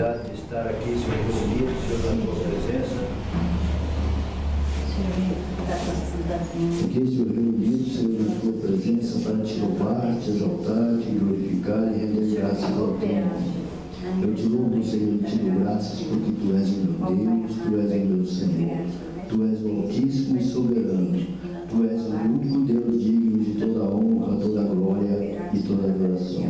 oportunidade de estar aqui, Senhor, reunidos, Senhor, na tua presença. Aqui, Senhor, reunidos, Senhor, na tua presença para te louvar, te exaltar, te glorificar e render graças ao teu nome. Eu te louvo, Senhor, e te dou graças porque tu és o meu Deus, tu és o meu Senhor. Tu és o Altíssimo e Soberano. Tu és o único Deus digno de toda honra, toda glória e toda adoração.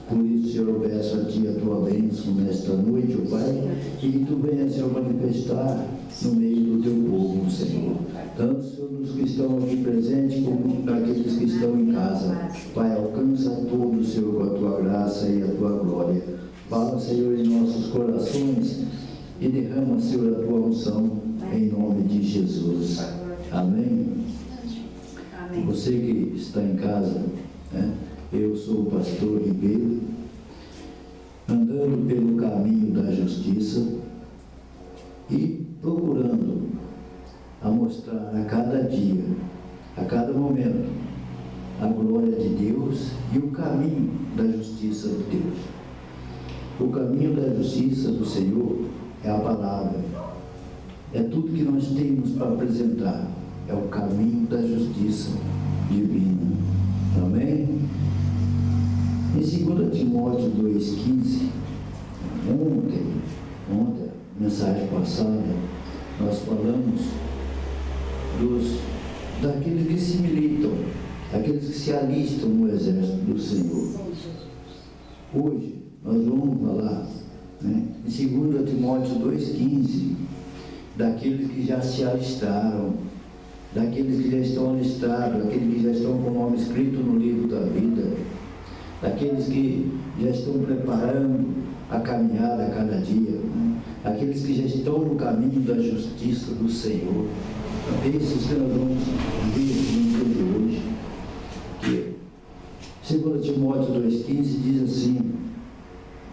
Por isso, Senhor, eu peço a Ti a Tua bênção nesta noite, ó Pai, e que Tu venhas, Senhor, manifestar no meio do Teu povo, Senhor. Tanto, Senhor, dos que estão aqui presentes, como daqueles que estão em casa. Pai, alcança a todos, Senhor, com a Tua graça e a Tua glória. Fala, Senhor, em nossos corações e derrama, Senhor, a Tua unção em nome de Jesus. Amém? Amém. Você que está em casa, né? Eu sou o pastor Ribeiro, andando pelo caminho da justiça e procurando a mostrar a cada dia, a cada momento, a glória de Deus e o caminho da justiça de Deus. O caminho da justiça do Senhor é a palavra, é tudo que nós temos para apresentar, é o caminho da justiça divina. Amém? Em 2 Timóteo 2,15, ontem, mensagem passada, nós falamos daqueles que se militam, daqueles que se alistam no exército do Senhor. Hoje, nós vamos falar, né, em 2 Timóteo 2,15, daqueles que já se alistaram, daqueles que já estão alistados, daqueles que já estão com o nome escrito no livro da vida, daqueles que já estão preparando a caminhada a cada dia, né? Aqueles que já estão no caminho da justiça do Senhor. Esses que nós vamos ver no dia de hoje. Que 2 Timóteo 2,15 diz assim: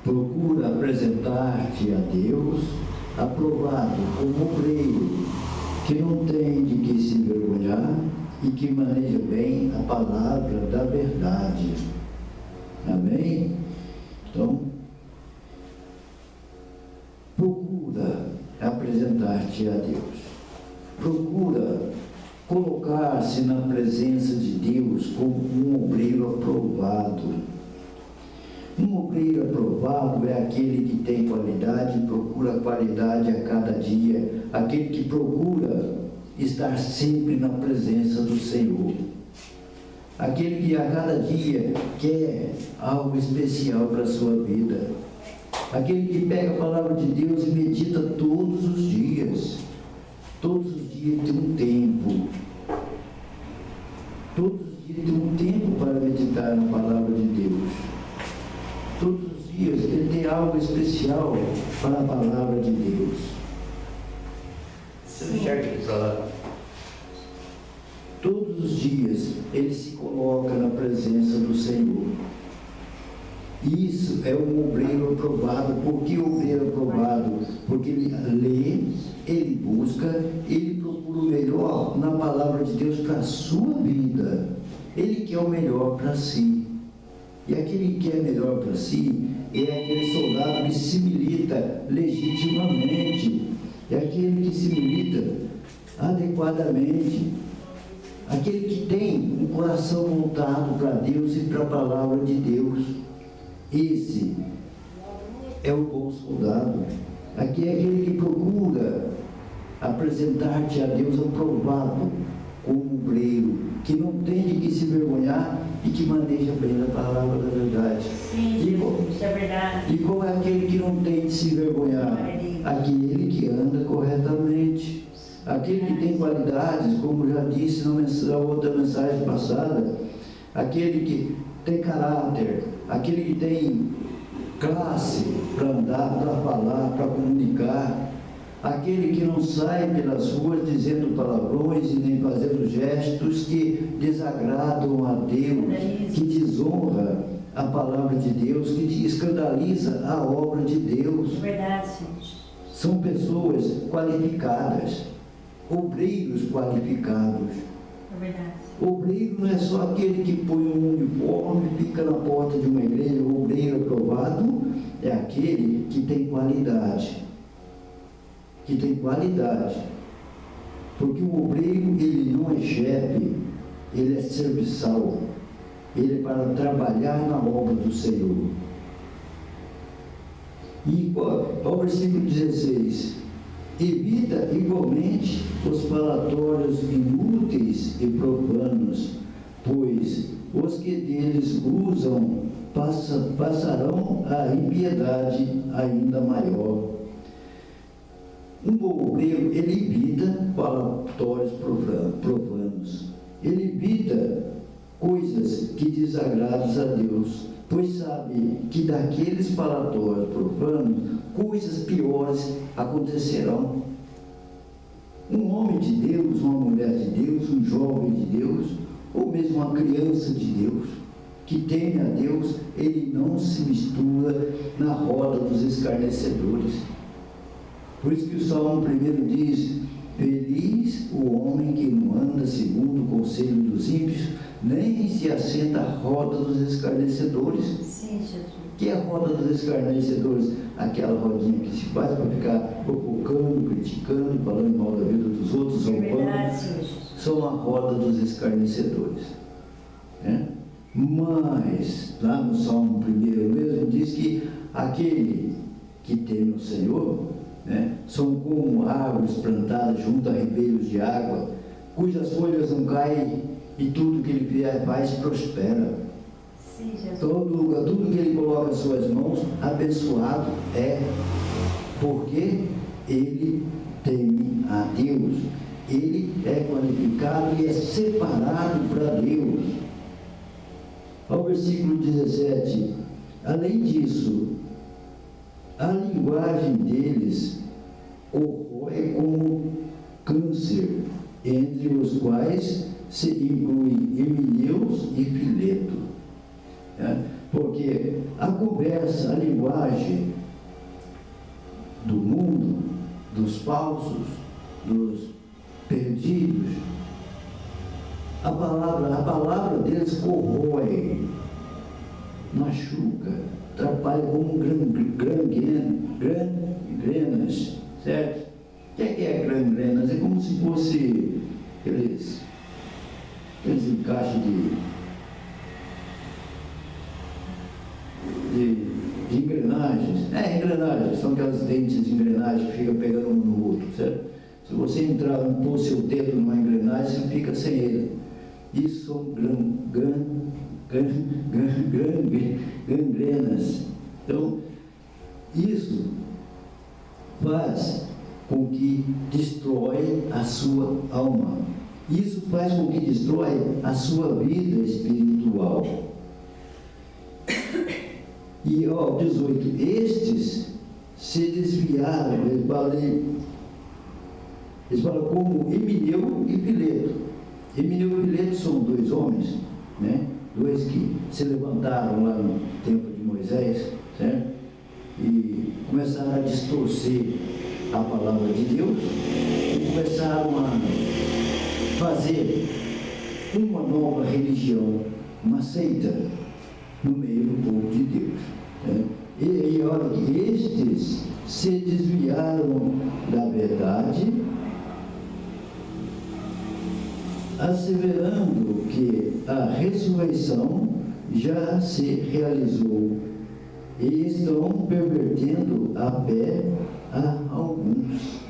procura apresentar-te a Deus aprovado como obreiro, que não tem de que se envergonhar e que maneja bem a palavra da verdade. Amém? Então, procura apresentar-te a Deus. Procura colocar-se na presença de Deus como um obreiro aprovado. Um obreiro aprovado é aquele que tem qualidade e procura qualidade a cada dia, aquele que procura estar sempre na presença do Senhor. Aquele que a cada dia quer algo especial para a sua vida. Aquele que pega a palavra de Deus e medita todos os dias. Todos os dias tem um tempo. Todos os dias tem um tempo para meditar na palavra de Deus. Todos os dias ele tem algo especial para a palavra de Deus. Você enxerga aqui para lá? Todos os dias ele se coloca na presença do Senhor. Isso é um obreiro aprovado. Por que obreiro aprovado? Porque ele lê, ele busca, ele procura o melhor na palavra de Deus para a sua vida. Ele quer o melhor para si. E aquele que quer melhor para si é aquele soldado que se milita legitimamente. É aquele que se milita adequadamente. Aquele que tem um coração voltado para Deus e para a palavra de Deus. Esse é o bom soldado. Aqui é aquele que procura apresentar-te a Deus aprovado como obreiro, que não tem de que se vergonhar e que maneja bem a palavra da verdade. Sim, isso é verdade. E qual é aquele que não tem de se vergonhar? Aquele que anda corretamente. Aquele que tem qualidades, como já disse na outra mensagem passada, aquele que tem caráter, aquele que tem classe para andar, para falar, para comunicar, aquele que não sai pelas ruas dizendo palavrões e nem fazendo gestos que desagradam a Deus, que desonra a palavra de Deus, que escandaliza a obra de Deus. Verdade, Senhor. São pessoas qualificadas, obreiros qualificados. É verdade. Obreiro não é só aquele que põe um uniforme e fica na porta de uma igreja. O obreiro aprovado é aquele que tem qualidade. Que tem qualidade. Porque o obreiro, ele não é chefe, ele é serviçal. Ele é para trabalhar na obra do Senhor. E ao versículo 16: evita igualmente os falatórios inúteis e profanos, pois os que deles usam passarão a impiedade ainda maior. Um bom obreiro, ele evita falatórios profanos, ele evita coisas que desagradam a Deus, pois sabe que daqueles falatórios profanos, coisas piores acontecerão. Um homem de Deus, uma mulher de Deus, um jovem de Deus, ou mesmo uma criança de Deus, que teme a Deus, ele não se mistura na roda dos escarnecedores. Por isso que o Salmo 1 diz: feliz o homem que não anda segundo o conselho dos ímpios, nem se assenta à roda dos escarnecedores. Sim, Jesus. Que é a roda dos escarnecedores? Aquela rodinha que se faz para ficar fofocando, criticando, falando mal da vida dos outros, roubando. São a roda dos escarnecedores. Né? Mas, lá no Salmo 1 mesmo, diz que aquele que teme o Senhor, né, são como árvores plantadas junto a ribeiros de água, cujas folhas não caem e tudo que ele faz prospera. Sim, Jesus. Tudo que ele coloca as suas mãos, abençoado é, porque ele teme a Deus, ele é qualificado e é separado para Deus. Ao versículo 17: além disso, a linguagem deles corrói como câncer, entre os quais se inclui Himeneus e Fileto. Porque a conversa, a linguagem do mundo, dos falsos, dos perdidos, a palavra deles corrói, machuca, atrapalha como gangrenas, certo? O que é gangrenas? É como se fosse aqueles encaixes de engrenagens. Engrenagens, são aquelas dentes de engrenagem que ficam pegando um no outro, certo? Se você entrar, pôr seu dedo numa engrenagem, você fica sem ele. Isso são gangrenas. Então, isso faz com que destrói a sua alma. Isso faz com que destrói a sua vida espiritual. E, 18, estes se desviaram, eles falam como Himeneu e Fileto. Himeneu e Fileto são dois homens, né? Dois que se levantaram lá no tempo de Moisés, certo? E começaram a distorcer a palavra de Deus e começaram a fazer uma nova religião, uma seita no meio do povo de Deus. E olha que estes se desviaram da verdade, asseverando que a ressurreição já se realizou, e estão pervertendo a fé a alguns.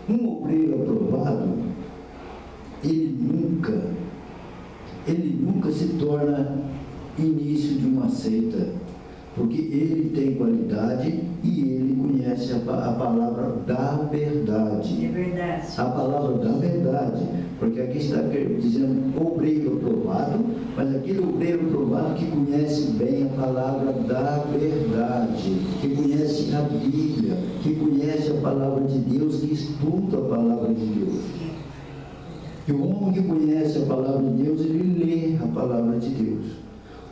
Um obreiro aprovado, ele nunca se torna início de uma seita, porque ele tem qualidade e ele conhece a palavra da verdade. É verdade. A palavra da verdade, porque aqui está dizendo obreiro aprovado, mas aquele obreiro aprovado que conhece bem a palavra da verdade, que conhece a Bíblia, que conhece a palavra de Deus, que estuda a palavra de Deus. E o homem que conhece a palavra de Deus, ele lê a palavra de Deus.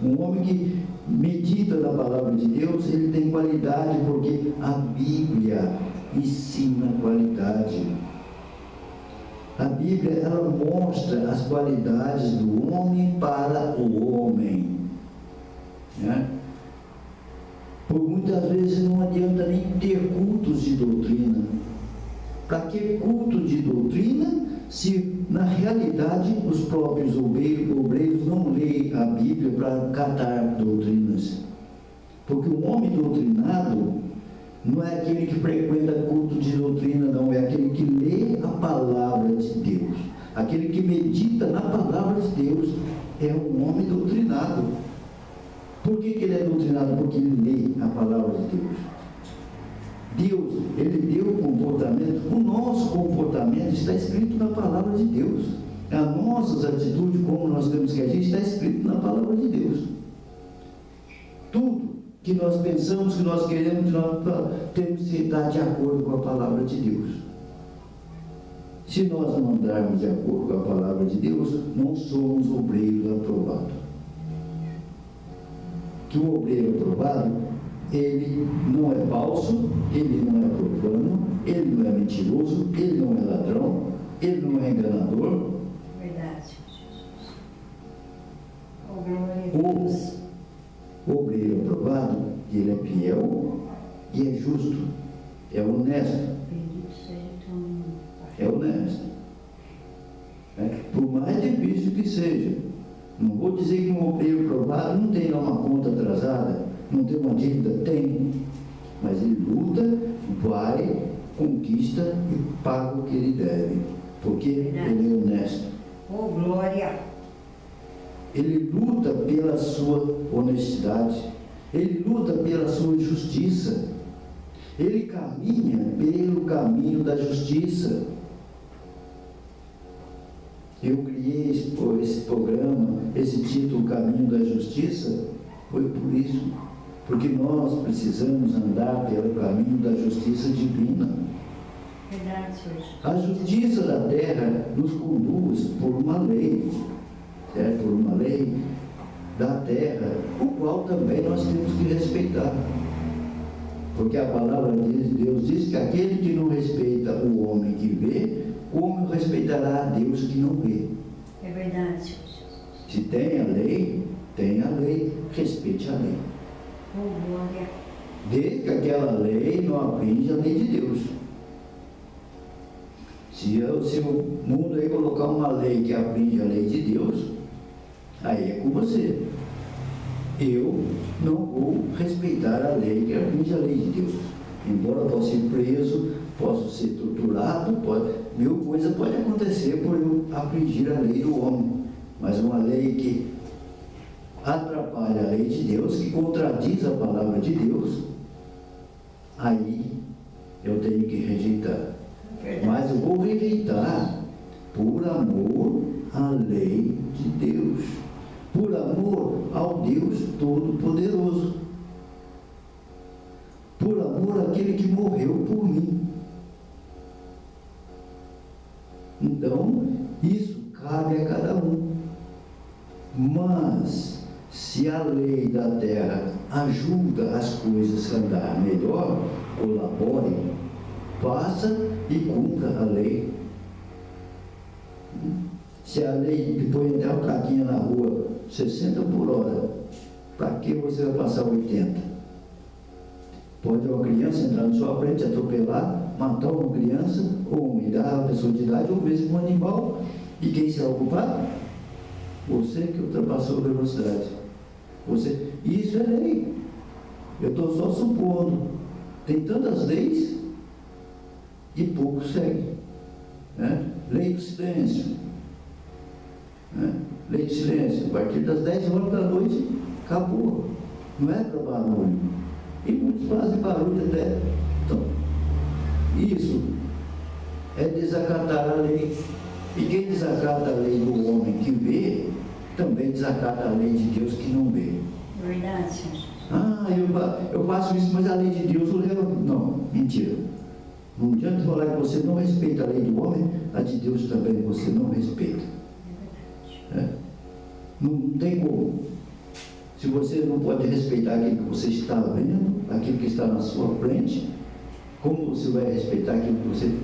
Um homem que medita na palavra de Deus, ele tem qualidade, porque a Bíblia ensina qualidade. A Bíblia, ela mostra as qualidades do homem para o homem, né? Por muitas vezes não adianta nem ter cultos de doutrina. Para que culto de doutrina, se na realidade os próprios obreiros não leem a Bíblia para catar doutrinas? Porque o homem doutrinado não é aquele que frequenta culto de doutrina, não, é aquele que lê a palavra de Deus. Aquele que medita na palavra de Deus é um homem doutrinado. Por que ele é doutrinado? Porque ele lê a palavra de Deus. Deus, ele deu o comportamento, o nosso comportamento está escrito na palavra de Deus. As nossas atitudes, como nós temos que agir, está escrito na palavra de Deus. Tudo que nós pensamos, que nós queremos, nós temos que estar de acordo com a palavra de Deus. Se nós não andarmos de acordo com a palavra de Deus, não somos obreiros aprovados. Que o obreiro aprovado, ele não é falso, ele não é profano, ele não é mentiroso, ele não é ladrão, ele não é enganador. Verdade, Jesus. Oh, glória a Deus. O obreiro aprovado, ele é fiel e é justo, é honesto. Bendito seja teu nome, Pai. É honesto. Por mais difícil que seja. Não vou dizer que um obreiro aprovado não tem uma conta atrasada, não tem uma dívida, tem. Mas ele luta, vai, conquista e paga o que ele deve. Porque ele é honesto. Oh, glória! Ele luta pela sua honestidade, ele luta pela sua justiça, ele caminha pelo caminho da justiça. Eu criei esse programa, esse título, Caminho da Justiça, foi por isso, porque nós precisamos andar pelo caminho da justiça divina. Verdade, Senhor. A justiça da terra nos conduz por uma lei, certo? Por uma lei da terra, o qual também nós temos que respeitar. Porque a palavra de Deus diz que aquele que não respeita o homem que vê, o homem respeitará a Deus que não vê. É verdade, Senhor. Se tem a lei, respeite a lei. Oh, glória! Desde que aquela lei não abringe a lei de Deus. Se o mundo aí colocar uma lei que abringe a lei de Deus, aí é com você. Eu não vou respeitar a lei que abringe a lei de Deus. Embora eu possa ir preso, posso ser torturado, mil coisas pode acontecer por eu abringir a lei do homem. Mas uma lei que atrapalha a lei de Deus, que contradiz a palavra de Deus, aí eu tenho que rejeitar. Verdade. Mas eu vou rejeitar por amor à lei de Deus, por amor ao Deus Todo-Poderoso, por amor àquele que morreu por mim. Então, isso cabe a cada um. Mas, se a lei da terra ajuda as coisas a andar melhor, colabore, faça e cumpra a lei. Se a lei põe até o caquinha na rua 60 por hora, para que você vai passar 80? Pode uma criança entrar na sua frente, atropelar, matar uma criança, ou uma pessoa de idade, ou mesmo um animal. E quem será o culpado? Você que ultrapassou a velocidade. Você. Isso é lei. Eu estou só supondo. Tem tantas leis e poucos seguem. Né? Lei do silêncio. Né? Lei de silêncio. A partir das 10 horas da noite, acabou. Não é para barulho. E muitos fazem barulho até. Então, isso é desacatar a lei. E quem desacata a lei do homem que vê, também desacata a lei de Deus que não vê. Verdade, Senhor. Ah, eu faço isso, mas a lei de Deus não leva. Não, mentira. Não adianta falar que você não respeita a lei do homem, a de Deus também você não respeita. Não tem como. Se você não pode respeitar aquilo que você está vendo, aquilo que está na sua frente, como você vai respeitar aquilo que você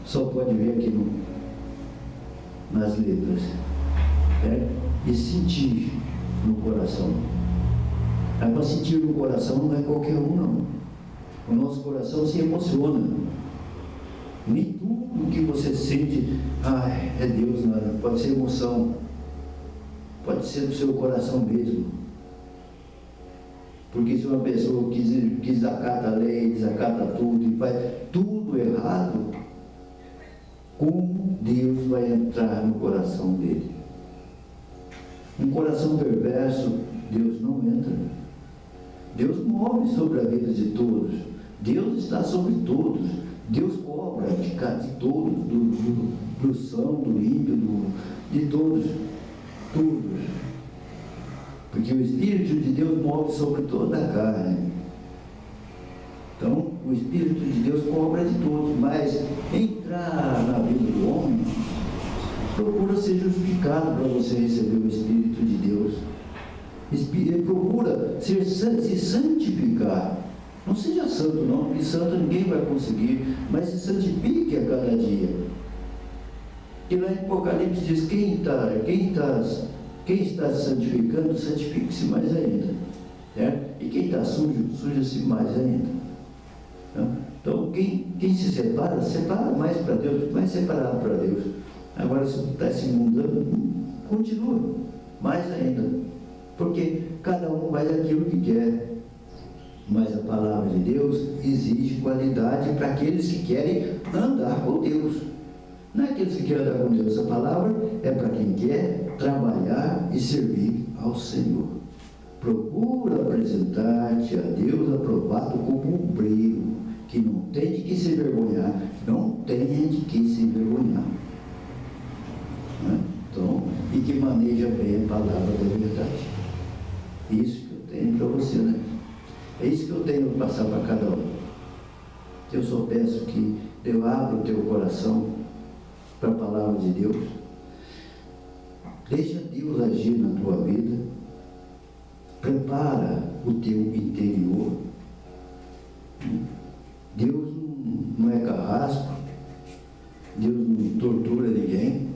só pode ver aqui nas letras, certo? E sentir no coração. Mas para sentir no coração não é qualquer um, não. O nosso coração se emociona. Nem tudo que você sente, é Deus, não. Pode ser emoção, pode ser do seu coração mesmo. Porque se uma pessoa que desacata a lei, desacata tudo e faz tudo errado, como Deus vai entrar no coração dele? Um coração perverso, Deus não entra. Deus move sobre a vida de todos. Deus está sobre todos. Deus cobra de todos, do são, do ímpio, de todos. Todos. Porque o Espírito de Deus move sobre toda a carne. Então, o Espírito de Deus cobra de todos, mas entrar na vida do homem, procura ser justificado para você receber o Espírito de Deus. Procura se santificar. Não seja santo não, porque santo ninguém vai conseguir, mas se santifique a cada dia. E lá em Apocalipse diz, quem está se santificando, santifique-se mais ainda. Certo? E quem está sujo, suja-se mais ainda. Então, quem se separa mais para Deus, mais separado para Deus. Agora, se está se mudando, continua, mais ainda. Porque cada um faz aquilo que quer. Mas a palavra de Deus exige qualidade para aqueles que querem andar com Deus. Não é aqueles que querem andar com Deus. A palavra é para quem quer trabalhar e servir ao Senhor. Procura apresentar-te a Deus aprovado como obreiro, que não tem de que se envergonhar, não tem de que se envergonhar. Então, e que maneja bem a palavra da verdade. Isso que eu tenho para você, né? É isso que eu tenho para passar para cada um. Eu só peço que Deus abra o teu coração para a palavra de Deus. Deixa Deus agir na tua vida. Prepara o teu interior. Deus não é carrasco. Deus não tortura ninguém.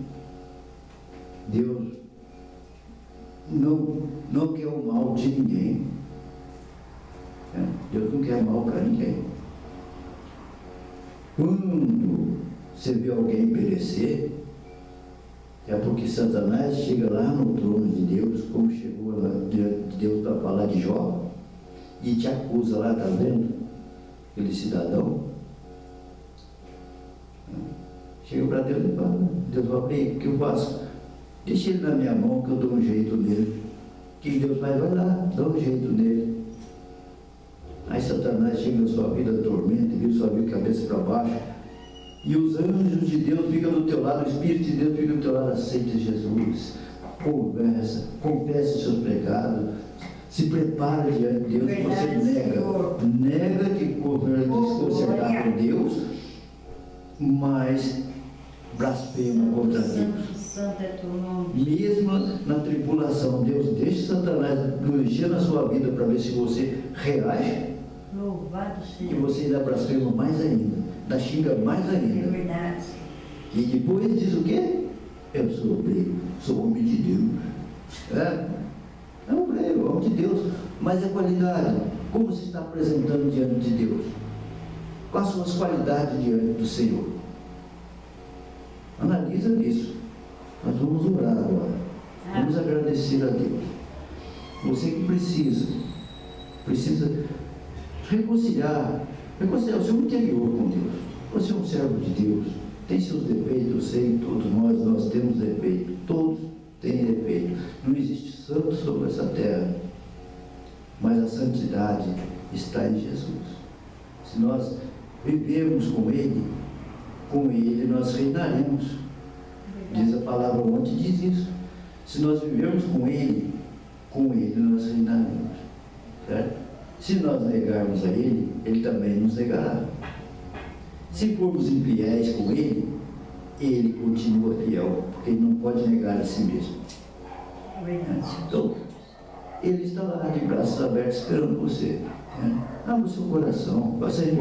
Deus não quer o mal de ninguém. Deus não quer mal para ninguém. Quando você vê alguém perecer, é porque Satanás chega lá no trono de Deus, como chegou lá diante de Deus para falar de Jó, e te acusa lá, está vendo? Aquele cidadão. Chega para Deus e fala, Deus fala, o que eu faço? Deixa ele na minha mão que eu dou um jeito nele. Que Deus vai lá, dá um jeito nele. Aí Satanás chega na sua vida, tormenta, vira sua vida cabeça para baixo. E os anjos de Deus ficam do teu lado, o Espírito de Deus fica do teu lado, aceite Jesus. Conversa, confessa os seus pecados, se prepara diante de Deus, você nega que desconcertar com Deus, mas blasfema contra Deus. Santo é teu nome. Mesmo na tribulação, Deus deixa Satanás mexer na sua vida para ver se você reage. Louvado seja. E você ainda blasfema mais ainda, ainda xinga mais ainda. É verdade. E depois diz o quê? Eu sou obreiro, sou homem de Deus. É obreiro, homem de Deus. Mas a qualidade, como você está apresentando diante de Deus? Quais são as qualidades diante do Senhor? Analisa isso. Nós vamos orar agora. Vamos agradecer a Deus. Você que precisa reconciliar o seu interior com Deus. Você é um servo de Deus, tem seus defeitos, eu sei, todos nós temos defeitos, todos têm defeitos. Não existe santo sobre essa terra, mas a santidade está em Jesus. Se nós vivermos com Ele nós reinaremos. Diz a palavra ontem, diz isso. Se nós vivermos com Ele nós reinaremos. Certo? Se nós negarmos a Ele, Ele também nos negará. Se formos infiéis com Ele continua fiel, porque Ele não pode negar a si mesmo. Então, Ele está lá de braços abertos esperando você. abra o seu coração. Vai sair,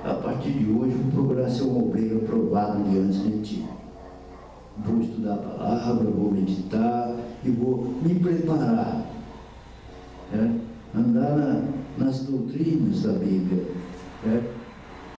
a partir de hoje, vou procurar ser um obreiro aprovado diante de ti. Vou estudar a palavra, vou meditar e vou me preparar. Andar nas doutrinas da Bíblia.